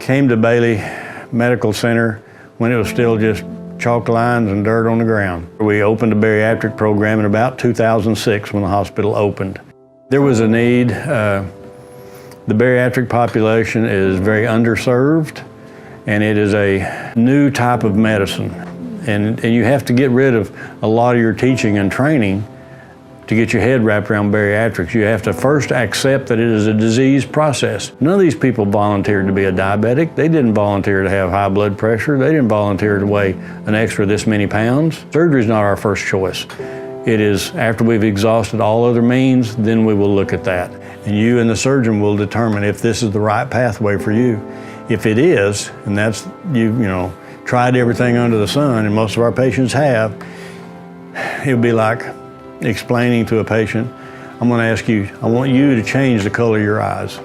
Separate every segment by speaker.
Speaker 1: came to Bailey Medical Center when it was still just chalk lines and dirt on the ground. We opened a bariatric program in about 2006 when the hospital opened. There was a need. The bariatric population is very underserved, and it is a new type of medicine. And you have to get rid of a lot of your teaching and training to get your head wrapped around bariatrics. You have to first accept that it is a disease process. None of these people volunteered to be a diabetic. They didn't volunteer to have high blood pressure. They didn't volunteer to weigh an extra this many pounds. Surgery is not our first choice. It is after we've exhausted all other means, then we will look at that. And you and the surgeon will determine if this is the right pathway for you. If it is, and that's, you know, tried everything under the sun, and most of our patients have, it would be like explaining to a patient, I'm going to ask you, I want you to change the color of your eyes.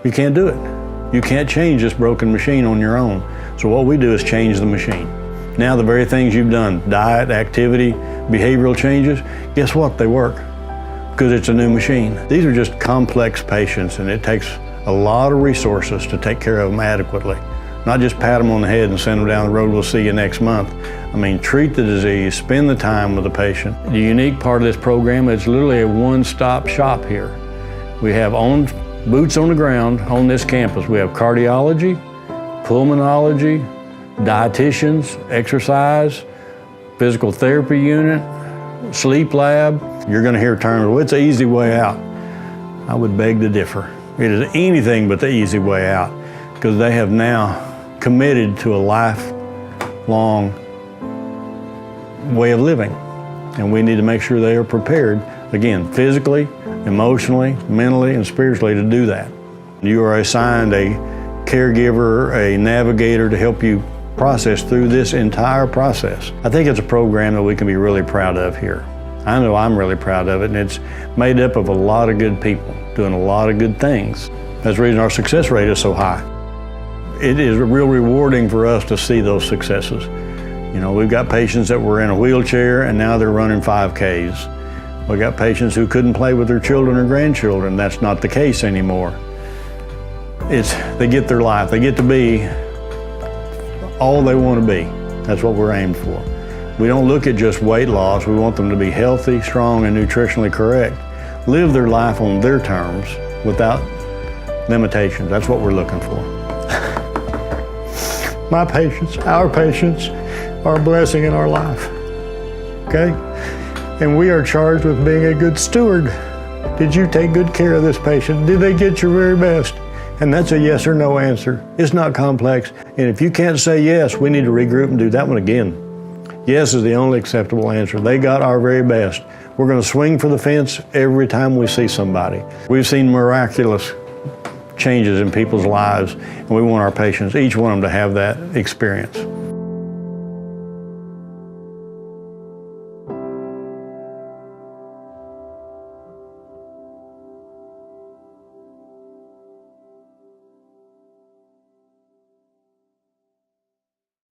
Speaker 1: You can't do it. You can't change this broken machine on your own. So what we do is change the machine. Now the very things you've done, diet, activity, behavioral changes, guess what? They work because it's a new machine. These are just complex patients, and it takes a lot of resources to take care of them adequately. Not just pat them on the head and send them down the road, we'll see you next month. I mean, treat the disease, spend the time with the patient. The unique part of this program is literally a one-stop shop here. We have boots on the ground on this campus. We have cardiology, pulmonology, dietitians, exercise, physical therapy unit, sleep lab. You're gonna hear terms, well, it's an easy way out. I would beg to differ. It is anything but the easy way out, because they have now committed to a lifelong way of living. And we need to make sure they are prepared, again, physically, emotionally, mentally, and spiritually to do that. You are assigned a caregiver, a navigator to help you process through this entire process. I think it's a program that we can be really proud of here. I know I'm really proud of it, and it's made up of a lot of good people doing a lot of good things. That's the reason our success rate is so high. It is real rewarding for us to see those successes. You know, we've got patients that were in a wheelchair and now they're running 5Ks. We've got patients who couldn't play with their children or grandchildren. That's not the case anymore. They get their life. They get to be all they want to be. That's what we're aimed for. We don't look at just weight loss. We want them to be healthy, strong, and nutritionally correct. Live their life on their terms without limitations. That's what we're looking for. My patients, our patients, are a blessing in our life, okay? And we are charged with being a good steward. Did you take good care of this patient? Did they get your very best? And that's a yes or no answer. It's not complex. And if you can't say yes, we need to regroup and do that one again. Yes is the only acceptable answer. They got our very best. We're going to swing for the fence every time we see somebody. We've seen miraculous changes in people's lives, and we want our patients, each one of them, to have that experience.